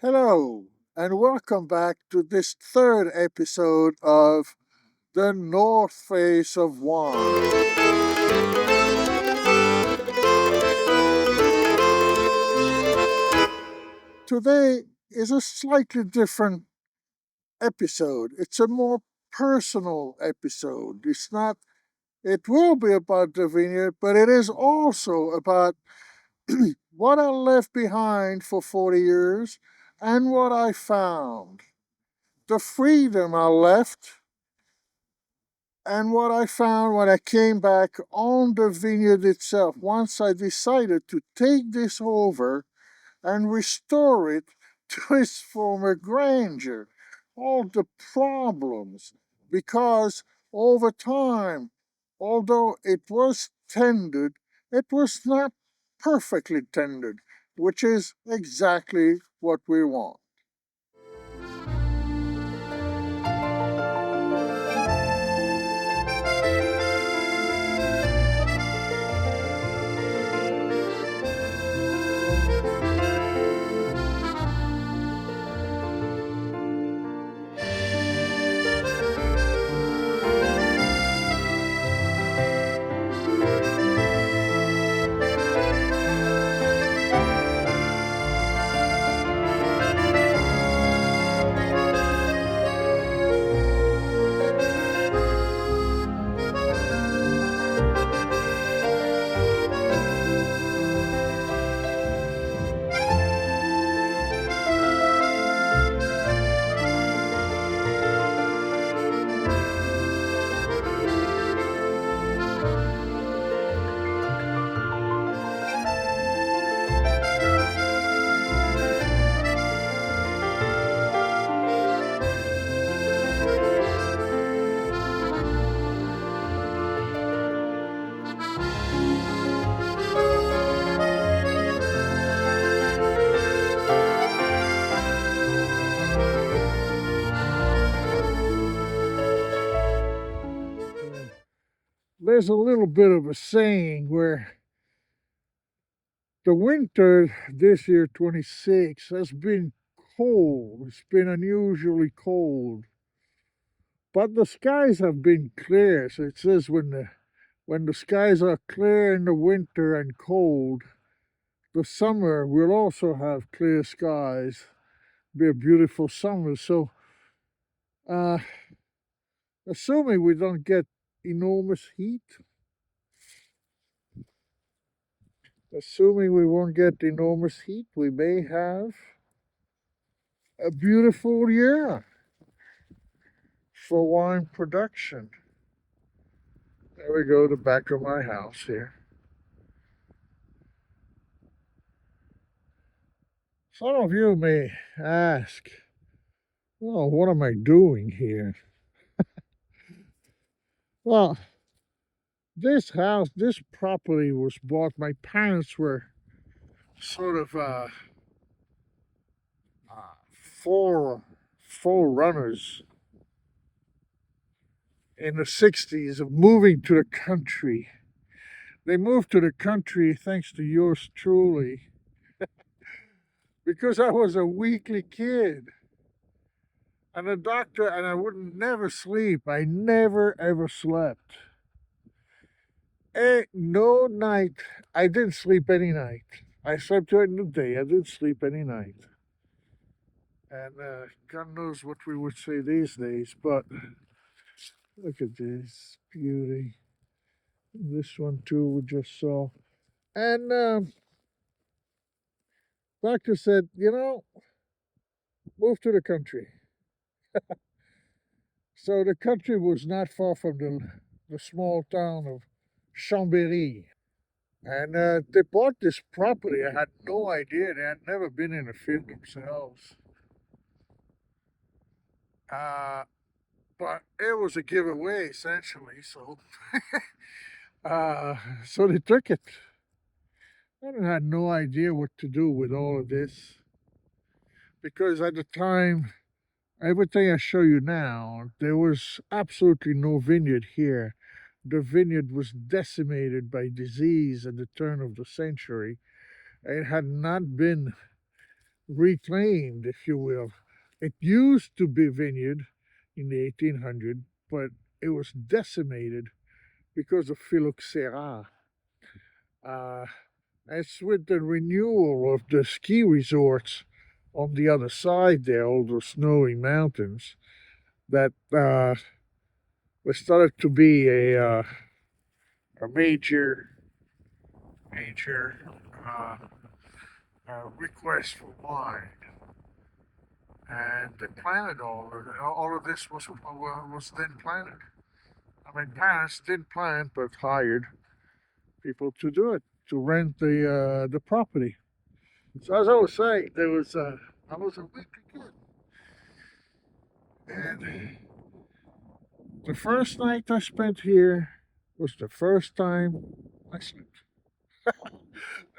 Hello, and welcome back to this third episode of The North Face of Wine. Today is a slightly different episode. It's a more personal episode. It will be about the vineyard, but it is also about what I left behind for 40 years and what I found. The freedom I left and what I found when I came back on the vineyard itself, once I decided to take this over and restore it to its former grandeur, all the problems, because over time, although it was tended, it was not perfectly tended, which is exactly what we want. There's a little bit of a saying where the winter this year, 26, has been cold. It's been unusually cold. But the skies have been clear. So it says when the skies are clear in the winter and cold, the summer will also have clear skies. Be a beautiful summer. So uh, assuming we don't get enormous heat, assuming we won't get enormous heat, we may have a beautiful year for wine production. There we go, the back of my house here. Some of you may ask, well, what am I doing here? Well, this house, this property was bought. My parents were sort of uh, forerunners in the 60s of moving to the country. They moved to the country thanks to yours truly because I was a weakly kid. And the doctor, and I wouldn't never sleep. I never ever slept. No night. I didn't sleep any night. I slept during the day. I didn't sleep any night. And God knows what we would say these days. But look at this beauty. This one too we just saw. And doctor said, move to the country. So the country was not far from the small town of Chambéry. And they bought this property. I had no idea. They had never been in a field themselves. Uh, but it was a giveaway, essentially. So they took it. I had no idea what to do with all of this. Because at the time, everything I show you now, there was absolutely no vineyard here. The vineyard was decimated by disease at the turn of the century. It had not been reclaimed, if you will. It used to be vineyard in the 1800s, but it was decimated because of phylloxera. Uh, it's with the renewal of the ski resorts on the other side there, all those snowy mountains, that there started to be a major uh, request for wine, and they planted all of this was then planted. I mean, parents didn't plant, but hired people to do it, to rent the property. So as I was saying, I was a weekly kid, and the first night I spent here was the first time I slept,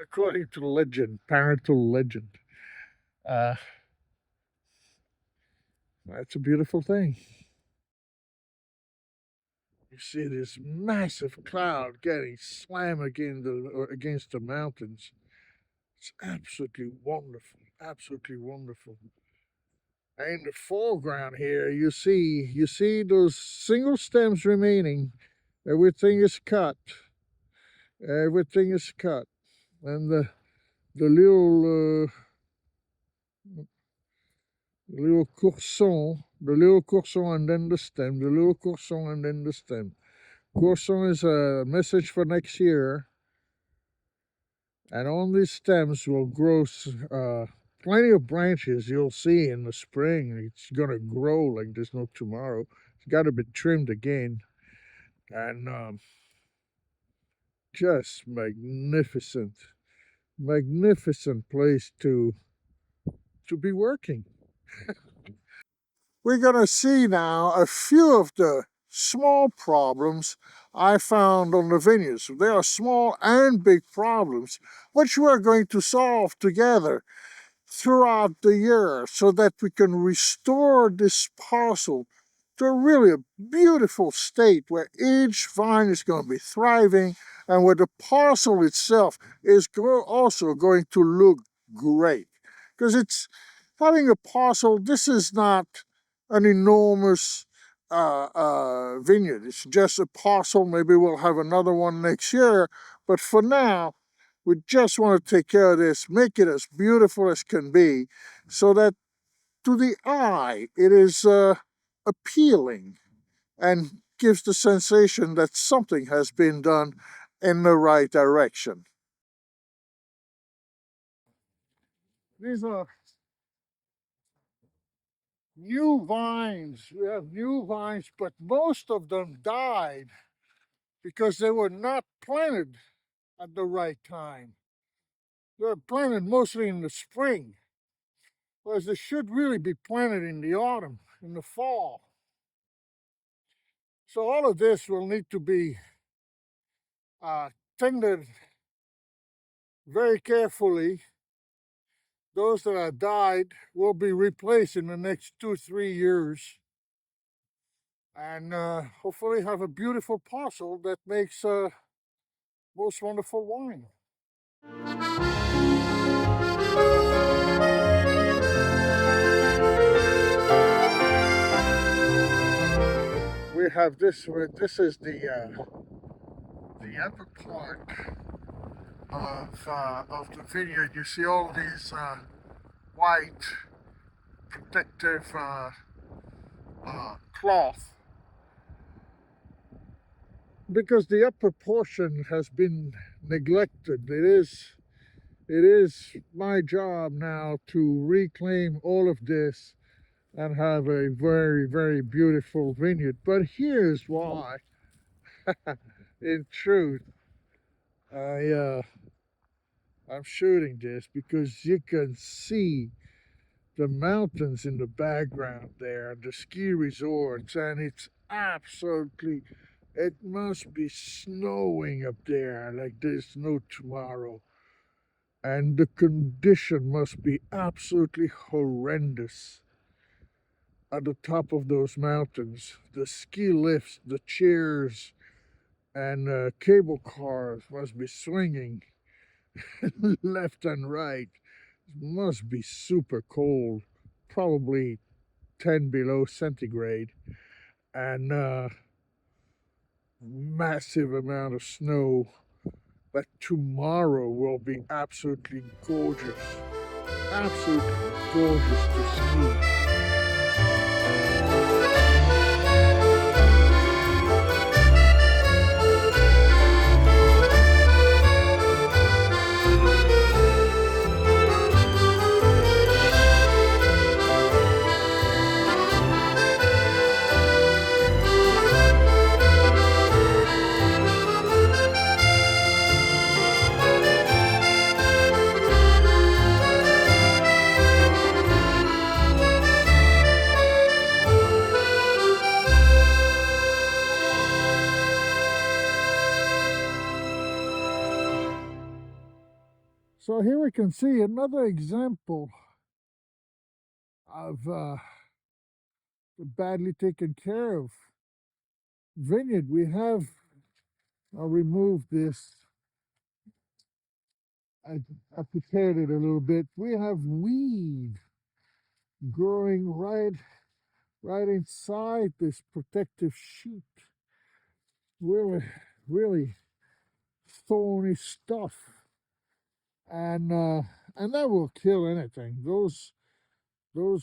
according to legend, parental legend. Uh, that's a beautiful thing. You see this massive cloud getting slammed against the mountains. It's absolutely wonderful, absolutely wonderful. In the foreground here, you see those single stems remaining. Everything is cut. Everything is cut, and the little courson, and then the stem, the little courson, and then the stem. Courson is a message for next year, and on these stems will grow plenty of branches. You'll see in the spring it's gonna grow like there's no tomorrow. It's got to be trimmed again, and just magnificent, magnificent place to be working. We're going to see now a few of the small problems I found on the vineyards. There are small and big problems, which we're going to solve together throughout the year so that we can restore this parcel to a really beautiful state where each vine is going to be thriving and where the parcel itself is also going to look great. Because it's having a parcel, this is not an enormous vineyard. It's just a parcel. Maybe we'll have another one next year. But for now, we just want to take care of this, make it as beautiful as can be, so that to the eye it is appealing and gives the sensation that something has been done in the right direction. These are new vines. We have new vines, but most of them died because they were not planted at the right time. They were planted mostly in the spring, whereas they should really be planted in the autumn, in the fall. So all of this will need to be tended very carefully. Those that have died will be replaced in the next 2-3 years, and hopefully have a beautiful parcel that makes most wonderful wine. We have this. This is the upper part of the vineyard. You see all these white protective cloth, because the upper portion has been neglected. It is my job now to reclaim all of this and have a very, very beautiful vineyard. But here's why. In truth, I'm shooting this because you can see the mountains in the background there, the ski resorts, and it must be snowing up there like there's no tomorrow. And the condition must be absolutely horrendous at the top of those mountains. The ski lifts, the chairs, and cable cars must be swinging left and right It must be super cold, probably 10 below centigrade, and massive amount of snow. But tomorrow will be absolutely gorgeous. Absolutely gorgeous to ski. So here we can see another example of the badly taken care of vineyard. I'll remove this. I prepared it a little bit. We have weed growing right inside this protective sheet. Really, really thorny stuff, and that will kill anything. Those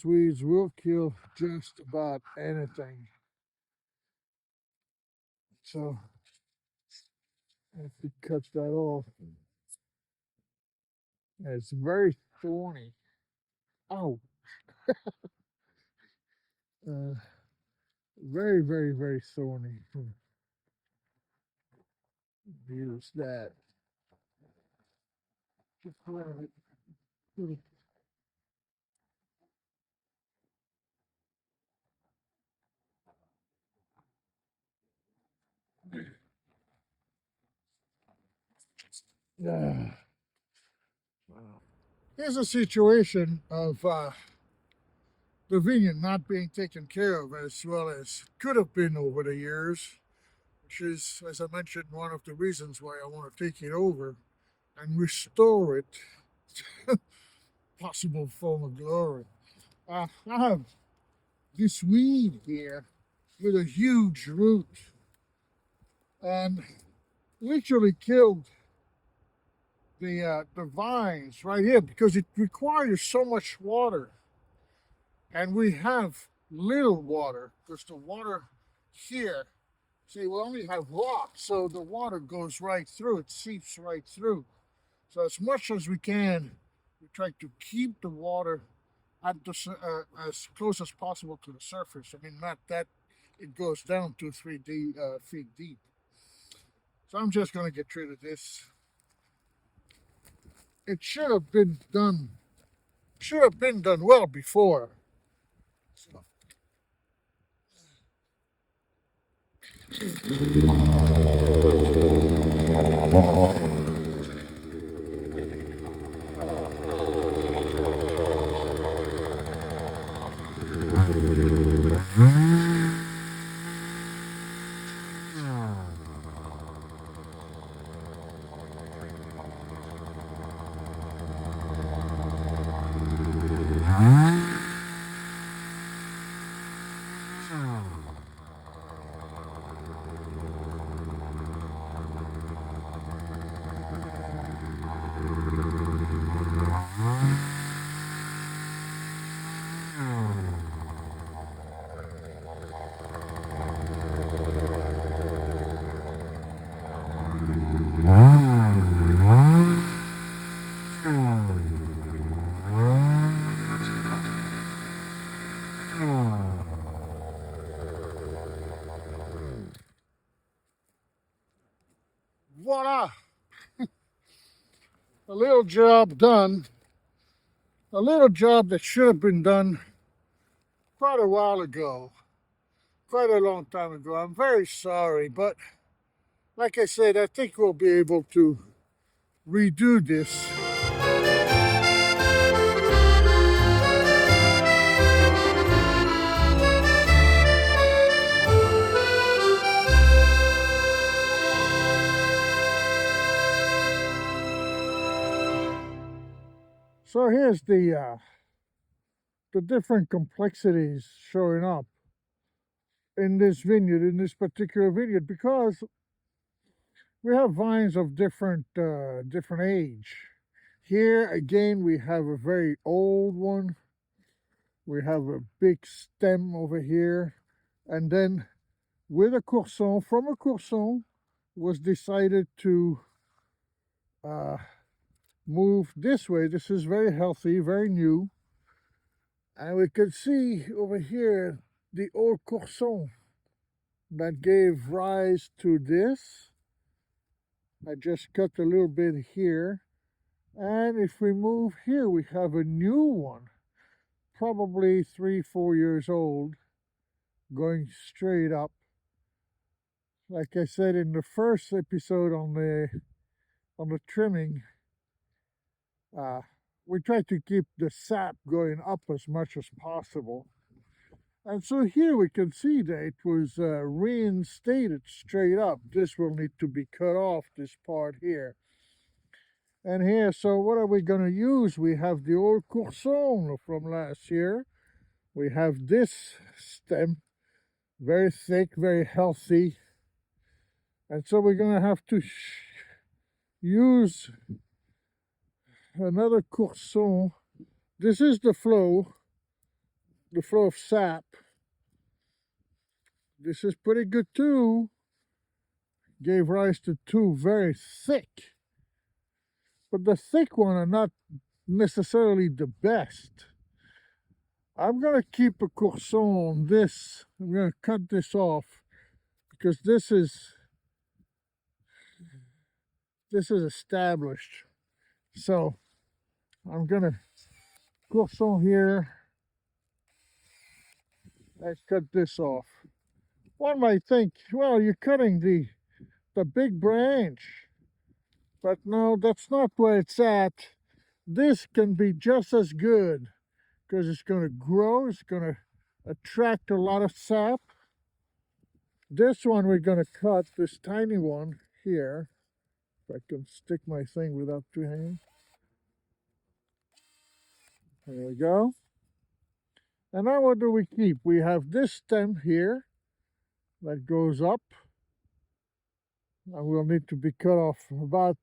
weeds will kill just about anything. So I have to cut that off. It's very thorny. Oh, very, very, very thorny. Use that. Here's a situation of the vineyard not being taken care of as well as could have been over the years, which is, as I mentioned, one of the reasons why I want to take it over and restore it to possible form of glory. I have this weed here with a huge root and literally killed the vines right here because it requires so much water, and we have little water because the water here, see, we only have rock, so the water goes right through, it seeps right through. So as much as we can, we try to keep the water at as close as possible to the surface. I mean, not that it goes down 2-3 feet deep. So I'm just going to get rid of this. It should have been done well before. So. Voila! A little job done. A little job that should have been done quite a while ago. Quite a long time ago. I'm very sorry, but like I said, I think we'll be able to redo this. So here's the different complexities showing up in this vineyard, in this particular vineyard, because we have vines of different age. Here again, we have a very old one. We have a big stem over here, and then with a courson, from a courson, was decided to uh, move this way. This is very healthy, very new, and we can see over here the old courson that gave rise to this. I just cut a little bit here, and if we move here, we have a new one, probably 3-4 years old, going straight up. Like I said in the first episode on the trimming, uh, we try to keep the sap going up as much as possible. And so here we can see that it was reinstated straight up. This will need to be cut off, this part here. And here, so what are we going to use? We have the old courson from last year. We have this stem, very thick, very healthy. And so we're going to have to use another courson. This is the flow of sap. This is pretty good too. Gave rise to two very thick. But the thick one are not necessarily the best. I'm going to keep a courson on this. I'm going to cut this off because this is established. So I'm going to courson here. Let's cut this off. One might think, well, you're cutting the big branch. But no, that's not where it's at. This can be just as good because it's going to grow. It's going to attract a lot of sap. This one we're going to cut, this tiny one here. If I can stick my thing without two hands. There we go. And now what do we keep? We have this stem here that goes up. And will need to be cut off about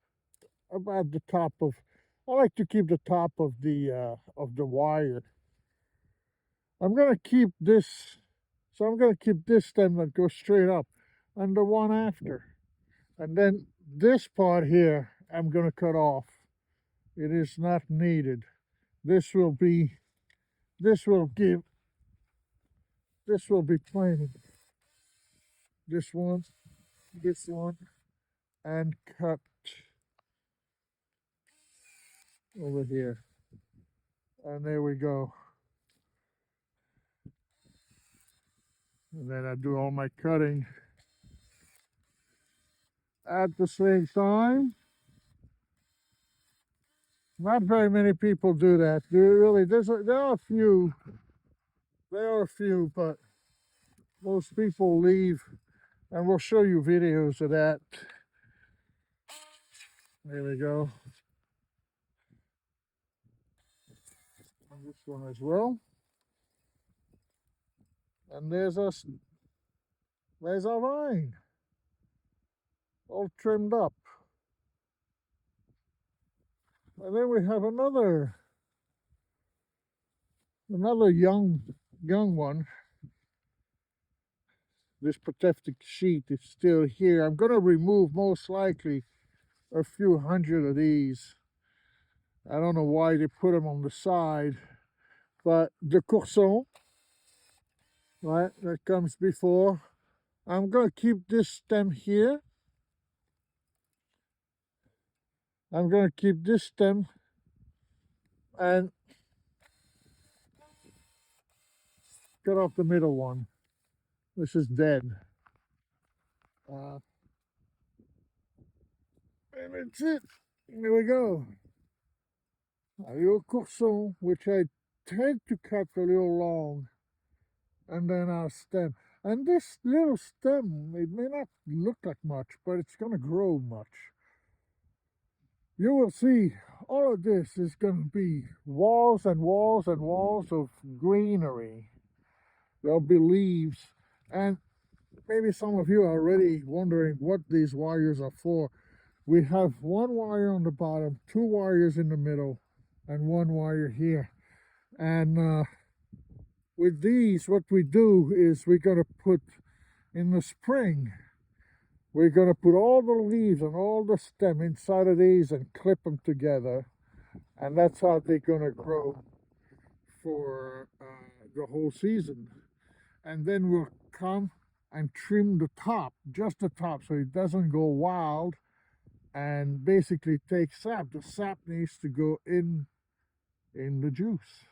the top of. I like to keep the top of the wire. I'm gonna keep this, so I'm gonna keep this stem that goes straight up, and the one after, and then this part here I'm gonna cut off. It is not needed. This will be planted. This one, and cut over here, and there we go. And then I do all my cutting at the same time. Not very many people do that. Really, there are a few. There are a few, but most people leave, and we'll show you videos of that. There we go. And this one as well. And there's our vine, all trimmed up. And then we have another young one. This protective sheet is still here. I'm going to remove most likely a few hundred of these. I don't know why they put them on the side, but the courson, right, that comes before. I'm going to keep this stem here. I'm going to keep this stem and cut off the middle one. This is dead. And that's it. Here we go. A little courson, which I tend to cut a little long, and then our stem. And this little stem, it may not look like much, but it's going to grow much. you will see all of this is going to be walls and walls and walls of greenery. There'll be leaves. And maybe some of you are already wondering what these wires are for. We have one wire on the bottom, two wires in the middle, and one wire here. And with these, what we do is we're going to put in the spring, we're going to put all the leaves and all the stem inside of these and clip them together. And that's how they're going to grow for the whole season. And then we'll come and trim the top, just the top, so it doesn't go wild and basically take sap. The sap needs to go in the juice,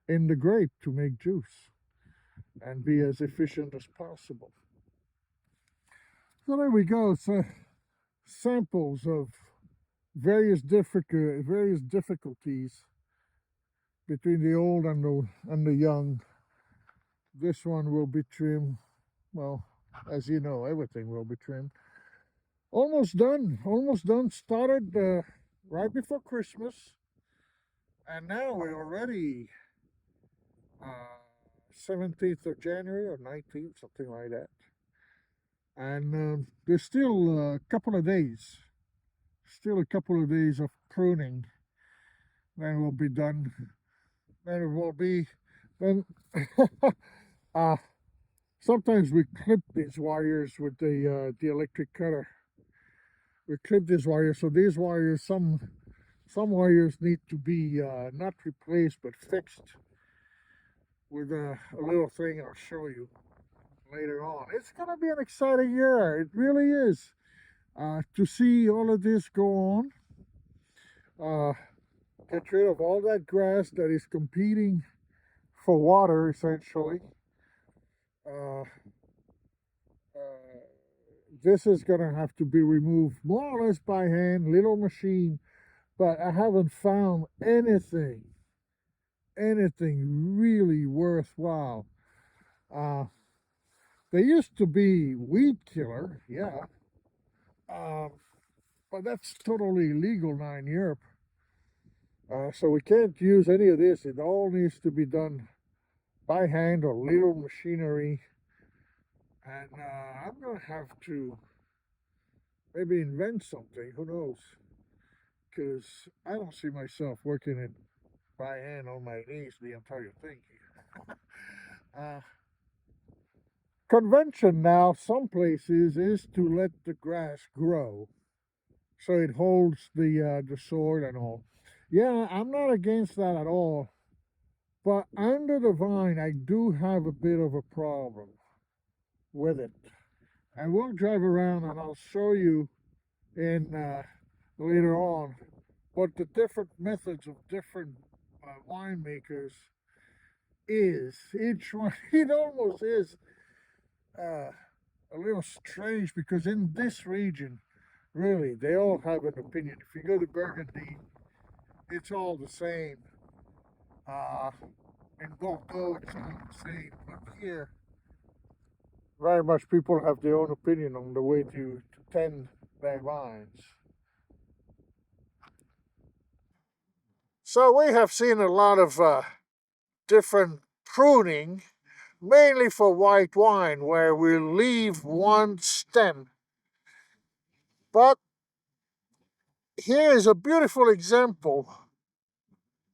in the grape to make juice and be as efficient as possible. So there we go. So samples of various difficulties between the old and the young. This one will be trimmed. Well, as you know, everything will be trimmed. Almost done. Almost done. Started right before Christmas, and now we're already 17th of January or 19th, something like that. And there's still a couple of days. Still a couple of days of pruning. Then we'll be done. Then it will be. Then sometimes we clip these wires with the electric cutter. We clip these wires, so these wires, some wires need to be not replaced but fixed with a little thing I'll show you later on. It's gonna be an exciting year. It really is. To see all of this go on, get rid of all that grass that is competing for water, essentially. Uh, this is gonna have to be removed more or less by hand, little machine. But I haven't found anything really worthwhile. There used to be weed killer, yeah, but that's totally illegal now in Europe. So we can't use any of this. It all needs to be done by hand or little machinery. And I'm gonna have to maybe invent something. Who knows? Because I don't see myself working it by hand on my knees the entire thing. Convention now, some places, is to let the grass grow so it holds the soil and all. Yeah, I'm not against that at all. But under the vine, I do have a bit of a problem with it. And we'll drive around and I'll show you in later on what the different methods of different winemakers is. Each one, it almost is a little strange because in this region, really, they all have an opinion. If you go to Burgundy, it's all the same. In Bordeaux, it's all the same. But here, very much people have their own opinion on the way to tend their vines. So we have seen a lot of different pruning, mainly for white wine, where we leave one stem. But here is a beautiful example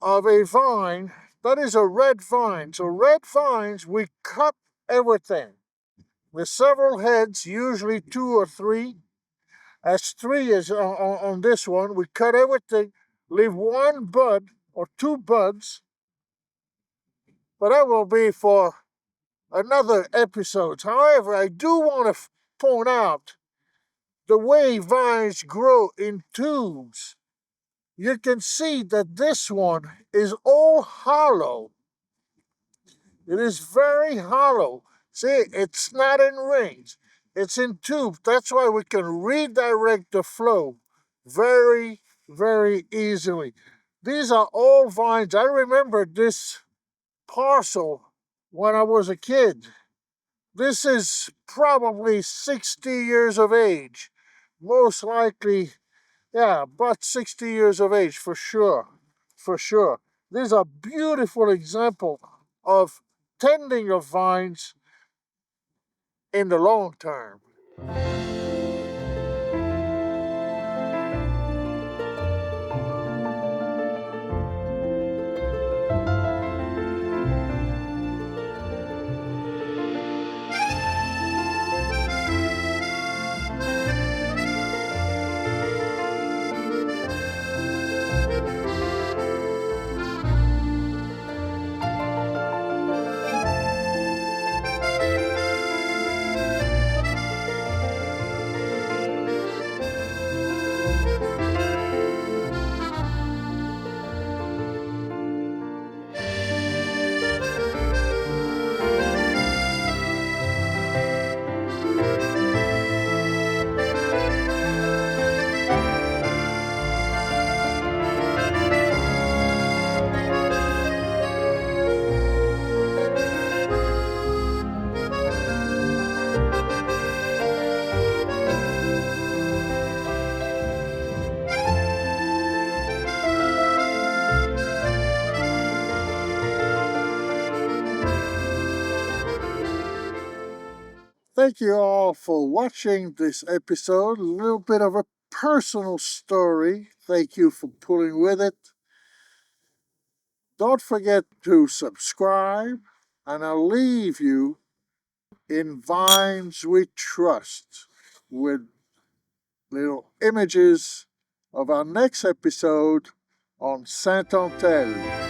of a vine that is a red vine. So red vines, we cut everything with several heads, usually 2 or 3. As 3 is on this one, we cut everything, leave one bud or 2 buds. But that will be for another episode. However, I do want to point out the way vines grow in tubes. You can see that this one is all hollow. It is very hollow. See, it's not in rings. It's in tubes. That's why we can redirect the flow very, very easily. These are all vines. I remember this parcel when I was a kid. This is probably 60 years of age. Most likely Yeah, about 60 years of age for sure. For sure. This is a beautiful example of tending of vines in the long term. Thank you all for watching this episode. A little bit of a personal story. Thank you for pulling with it. Don't forget to subscribe, and I'll leave you in Vines We Trust with little images of our next episode on Saint Antel.